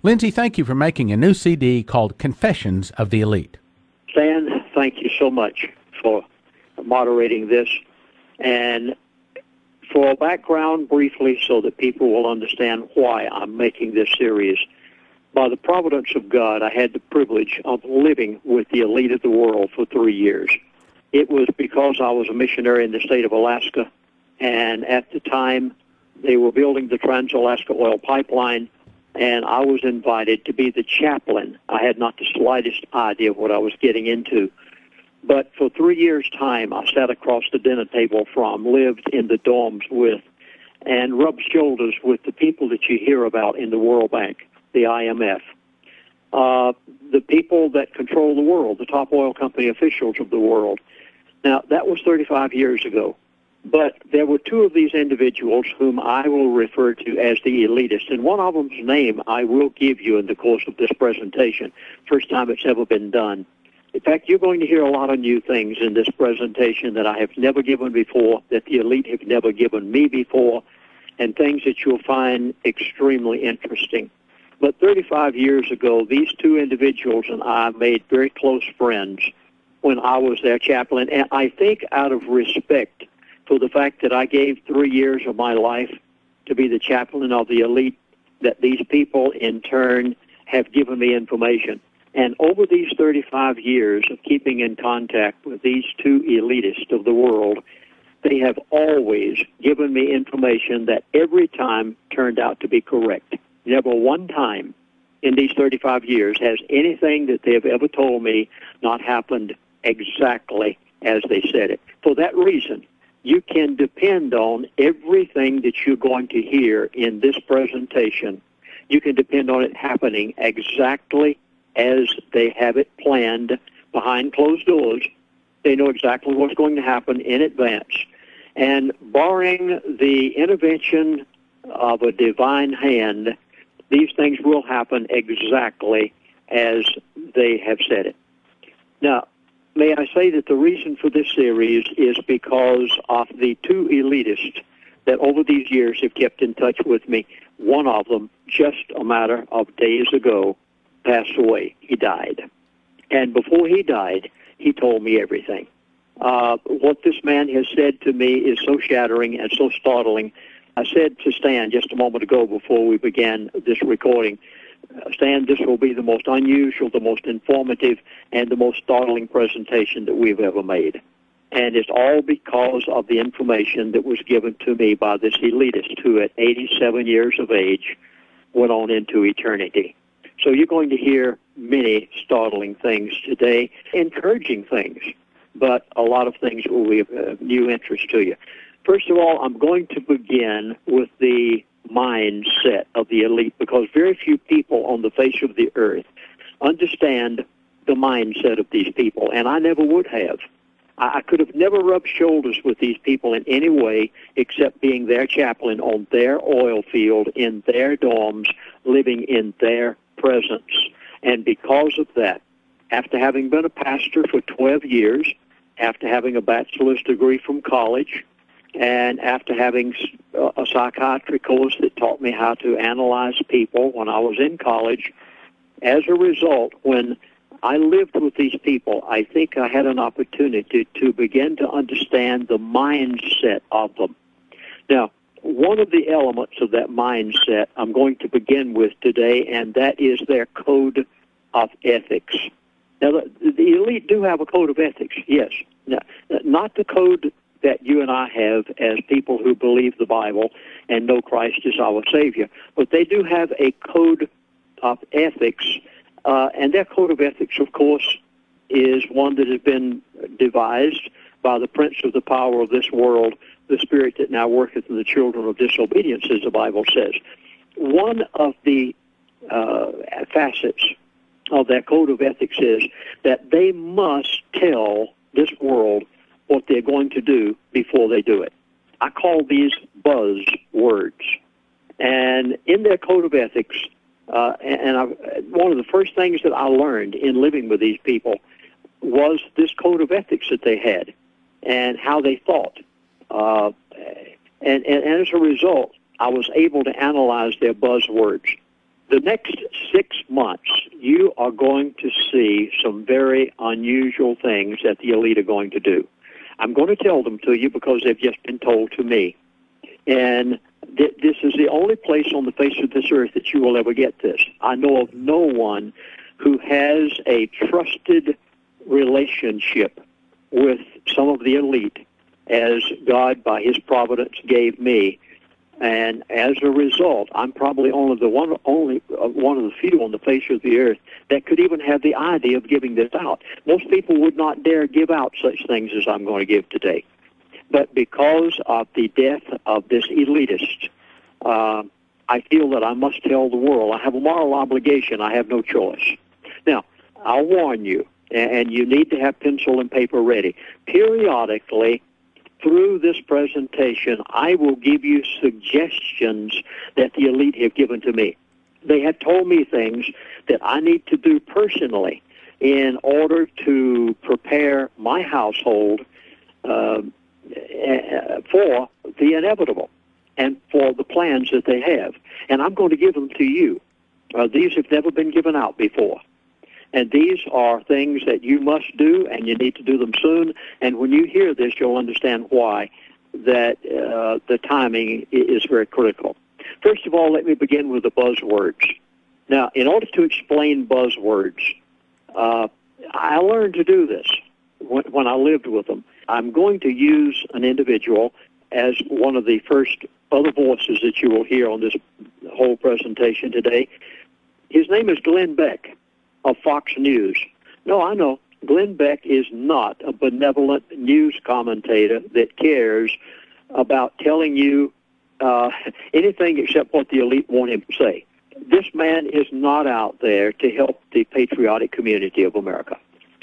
Lindsey, thank you for making a new CD called Confessions of the Elite. Stan, thank you so much for moderating this. And for background briefly so that people will understand why I'm making this series, by the providence of God, I had the privilege of living with the elite of the world for 3 years. It was because I was a missionary in the state of Alaska, and at the time they were building the Trans-Alaska Oil Pipeline, and I was invited to be the chaplain. I had not the slightest idea of what I was getting into. But for 3 years' time, I sat across the dinner table from, lived in the dorms with, and rubbed shoulders with the people that you hear about in the World Bank, the IMF, the people that control the world, the top oil company officials of the world. Now, that was 35 years ago. But there were two of these individuals whom I will refer to as the elitists, and one of them's name I will give you in the course of this presentation, first time it's ever been done. In fact, you're going to hear a lot of new things in this presentation that I have never given before, that the elite have never given me before, and things that you'll find extremely interesting. But 35 years ago, these two individuals and I made very close friends when I was their chaplain, and I think out of respect for the fact that I gave 3 years of my life to be the chaplain of the elite, that these people in turn have given me information. And over these 35 years of keeping in contact with these two elitists of the world, they have always given me information that every time turned out to be correct. Never one time in these 35 years has anything that they have ever told me not happened exactly as they said it. For that reason, you can depend on everything that you're going to hear in this presentation. You can depend on it happening exactly as they have it planned behind closed doors. They know exactly what's going to happen in advance. And barring the intervention of a divine hand, these things will happen exactly as they have said it. Now, may I say that the reason for this series is because of the two elitists that over these years have kept in touch with me. One of them, just a matter of days ago, passed away. He died. And before he died, he told me everything. What this man has said to me is so shattering and so startling. I said to Stan just a moment ago before we began this recording, Stan, this will be the most unusual, the most informative, and the most startling presentation that we've ever made. And it's all because of the information that was given to me by this elitist who at 87 years of age went on into eternity. So you're going to hear many startling things today, encouraging things, but a lot of things will be of new interest to you. First of all, I'm going to begin with the mindset of the elite because very few people on the face of the earth understand the mindset of these people, and I never would have. I could have never rubbed shoulders with these people in any way except being their chaplain on their oil field, in their dorms, living in their presence. And because of that, after having been a pastor for 12 years, after having a bachelor's degree from college, and after having a psychiatry course that taught me how to analyze people when I was in college, as a result, when I lived with these people, I think I had an opportunity to begin to understand the mindset of them. Now, one of the elements of that mindset I'm going to begin with today, and that is their code of ethics. Now, the elite do have a code of ethics, yes. Now, not the code that you and I have as people who believe the Bible and know Christ is our Savior, but they do have a code of ethics, and their code of ethics, of course, is one that has been devised by the prince of the power of this world, the spirit that now worketh in the children of disobedience, as the Bible says. One of the facets of their code of ethics is that they must tell this world what they're going to do before they do it. I call these buzzwords. And in their code of ethics, one of the first things that I learned in living with these people was this code of ethics that they had and how they thought. And as a result, I was able to analyze their buzzwords. The next 6 months, you are going to see some very unusual things that the elite are going to do. I'm going to tell them to you because they've just been told to me. And this is the only place on the face of this earth that you will ever get this. I know of no one who has a trusted relationship with some of the elite as God, by his providence, gave me. And as a result, I'm probably only one of the few on the face of the earth that could even have the idea of giving this out. Most people would not dare give out such things as I'm going to give today. But because of the death of this elitist, I feel that I must tell the world. I have a moral obligation. I have no choice. Now, I'll warn you, and you need to have pencil and paper ready. Periodically, through this presentation, I will give you suggestions that the elite have given to me. They have told me things that I need to do personally in order to prepare my household for the inevitable and for the plans that they have. And I'm going to give them to you. These have never been given out before. And these are things that you must do, and you need to do them soon. And when you hear this, you'll understand why that the timing is very critical. First of all, let me begin with the buzzwords. Now, in order to explain buzzwords, I learned to do this when I lived with them. I'm going to use an individual as one of the first other voices that you will hear on this whole presentation today. His name is Glenn Beck of Fox News. No, I know. Glenn Beck is not a benevolent news commentator that cares about telling you anything except what the elite want him to say. This man is not out there to help the patriotic community of America.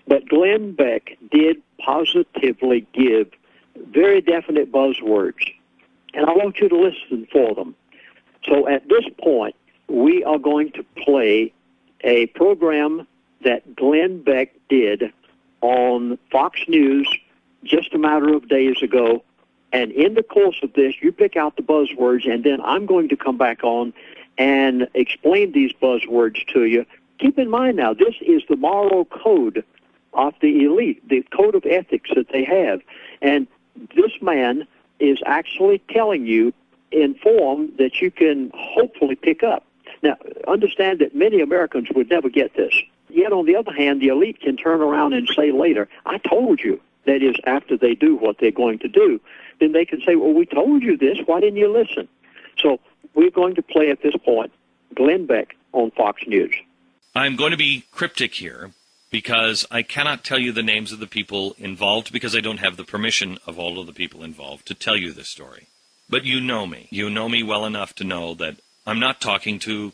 But Glenn Beck did positively give very definite buzzwords, and I want you to listen for them. So at this point, we are going to play a program that Glenn Beck did on Fox News just a matter of days ago. And in the course of this, you pick out the buzzwords, and then I'm going to come back on and explain these buzzwords to you. Keep in mind now, this is the moral code of the elite, the code of ethics that they have. And this man is actually telling you in form that you can hopefully pick up. Now, understand that many Americans would never get this. Yet, on the other hand, the elite can turn around and say later, I told you. That is, after they do what they're going to do. Then they can say, well, we told you this. Why didn't you listen? So we're going to play at this point Glenn Beck on Fox News. I'm going to be cryptic here because I cannot tell you the names of the people involved because I don't have the permission of all of the people involved to tell you this story. But you know me. You know me well enough to know that I'm not talking to,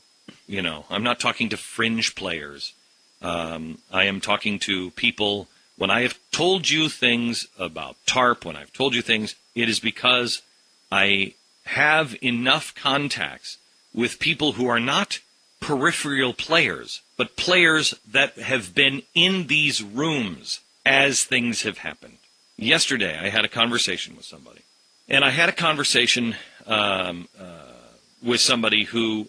I'm not talking to fringe players. I am talking to people. When I have told you things about TARP, when I've told you things, it is because I have enough contacts with people who are not peripheral players, but players that have been in these rooms as things have happened. Yesterday, I had a conversation with somebody. And I had a conversation with somebody who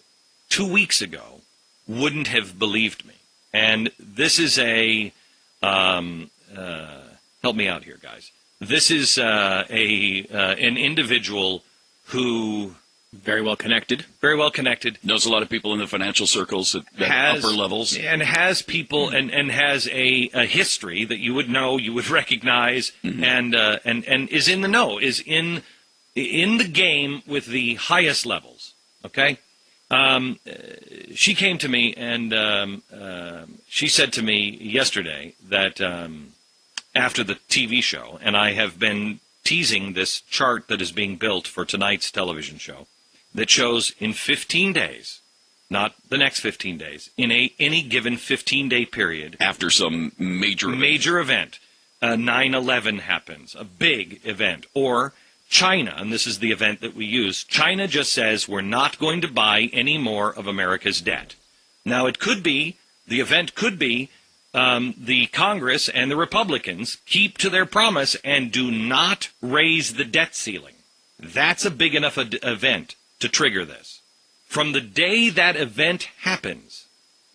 2 weeks ago wouldn't have believed me. And this is a help me out here, guys. This is an individual who very well connected, knows a lot of people in the financial circles at upper levels, and has people and has a history that you would know, you would recognize, and is in the know, is in the game with the highest levels. Okay. She came to me and she said to me yesterday that after the TV show, and I have been teasing this chart that is being built for tonight's television show that shows in 15 days, not the next 15 days, in any given 15-day period. After some major event, 9/11 happens, a big event, or China, and this is the event that we use, China just says we're not going to buy any more of America's debt. Now, it could be, the event could be, the Congress and the Republicans keep to their promise and do not raise the debt ceiling. That's a big enough event to trigger this. From the day that event happens,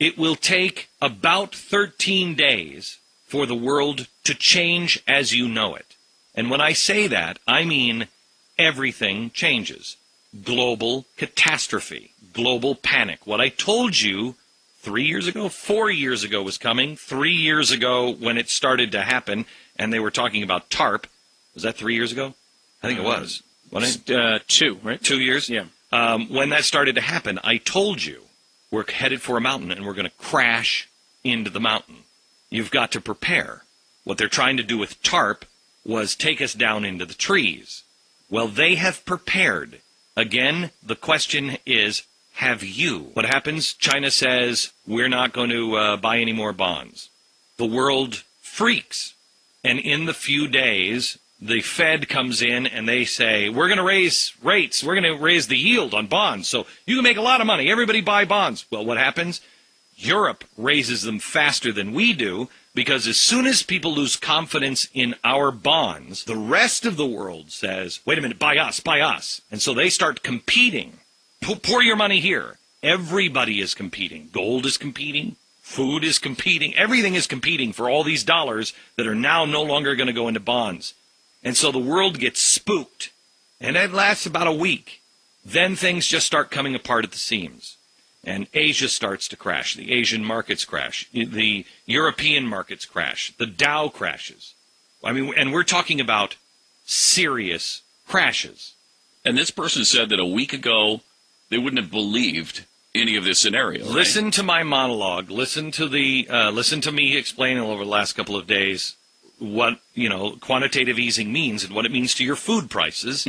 it will take about 13 days for the world to change as you know it. And when I say that, I mean everything changes. Global catastrophe, global panic. What I told you 3 years ago, 4 years ago was coming. 3 years ago when it started to happen, and they were talking about TARP. Was that 3 years ago? I think it was. Wasn't it? 2, right? 2 years? Yeah. When that started to happen, I told you we're headed for a mountain and we're going to crash into the mountain. You've got to prepare. What they're trying to do with TARP was take us down into the trees. Well, they have prepared. Again, the question is, have you? What happens? China says, we're not going to buy any more bonds. The world freaks. And in the few days, the Fed comes in and they say, we're going to raise rates. We're going to raise the yield on bonds. So you can make a lot of money. Everybody buy bonds. Well, what happens? Europe raises them faster than we do, because as soon as people lose confidence in our bonds, the rest of the world says, wait a minute, buy us, buy us. And so they start competing. Pour your money here. Everybody is competing. Gold is competing. Food is competing. Everything is competing for all these dollars that are now no longer going to go into bonds. And so the world gets spooked. And that lasts about a week. Then things just start coming apart at the seams. And Asia starts to crash. The Asian markets crash. The European markets crash. The Dow crashes. I mean, and we're talking about serious crashes. And this person said that a week ago they wouldn't have believed any of this scenario. Right? Listen to my monologue. Listen to me explaining over the last couple of days what quantitative easing means and what it means to your food prices,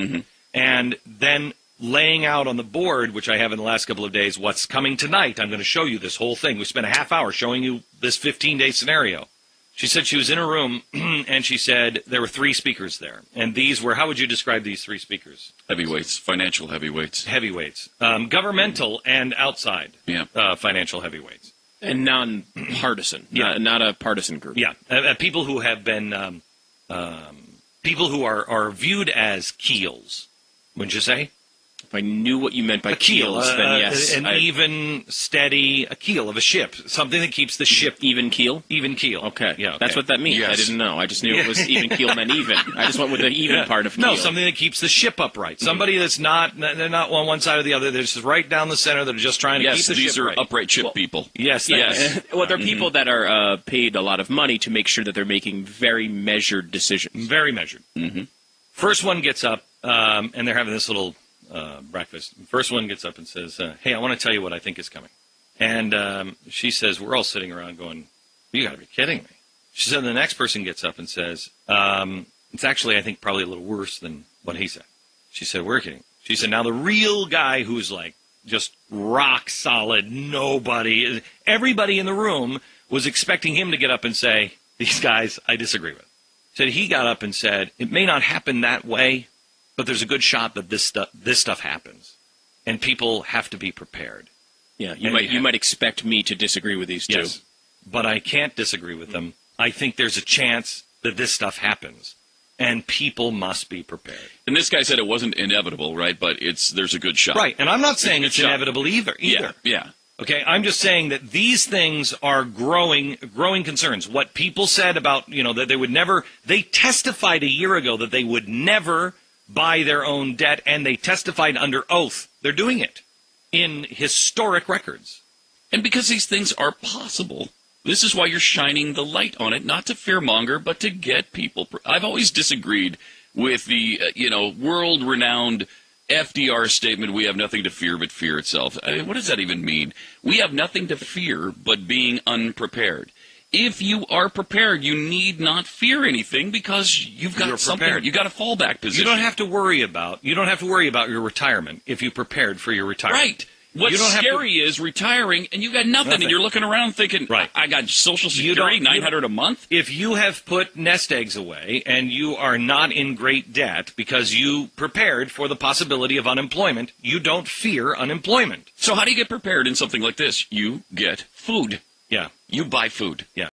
and then laying out on the board, which I have in the last couple of days, what's coming tonight. I'm going to show you this whole thing. We spent a half hour showing you this 15-day scenario. She said she was in a room, and she said there were 3 speakers there. And these were, how would you describe these 3 speakers? Heavyweights, financial heavyweights. Heavyweights. Governmental and outside financial heavyweights. And non-partisan, not a partisan group. Yeah, people who have been, people who are viewed as keels, wouldn't you say? If I knew what you meant by a keel, keels, then yes. Even, steady, a keel of a ship. Something that keeps the ship... Even keel? Even keel. Okay. Yeah, okay. That's what that means. Yes. I didn't know. I just knew it was even keel meant even. I just went with the even part of keel. No, something that keeps the ship upright. Somebody that's not... They're not on one side or the other. They're just right down the center. They're just trying to keep the ship right. Yes, these are upright ship people. Yes. Well, they're people that are paid a lot of money to make sure that they're making very measured decisions. Very measured. First one gets up, and they're having this little... breakfast. First one gets up and says, hey, I want to tell you what I think is coming. And she says, we're all sitting around going, you got to be kidding me. She said, the next person gets up and says, it's actually, I think, probably a little worse than what he said. She said, we're kidding. She said, now the real guy who's like just rock solid, everybody in the room was expecting him to get up and say, these guys, I disagree with. Said he got up and said, it may not happen that way, but there's a good shot that this stuff happens, and people have to be prepared. Yeah, you might expect me to disagree with these two. Yes, but I can't disagree with them. I think there's a chance that this stuff happens, and people must be prepared. And this guy said it wasn't inevitable, right? But there's a good shot. Right, and I'm not saying it's inevitable either. Yeah. Okay, I'm just saying that these things are growing concerns. What people said about, that they would never, they testified a year ago that they would never buy their own debt, and they testified under oath. They're doing it in historic records. And because these things are possible, this is why you're shining the light on it, not to fearmonger, but to get people. I've always disagreed with the, world-renowned FDR statement, we have nothing to fear but fear itself. I mean, what does that even mean? We have nothing to fear but being unprepared. If you are prepared, you need not fear anything because you've got something. You've got a fallback position. You don't have to worry about your retirement if you prepared for your retirement. Right. What's scary is retiring and you got nothing, and you're looking around thinking, right, I got Social Security, $900 a month. If you have put nest eggs away and you are not in great debt because you prepared for the possibility of unemployment, you don't fear unemployment. So how do you get prepared in something like this? You get food. Yeah. You buy food. Yeah.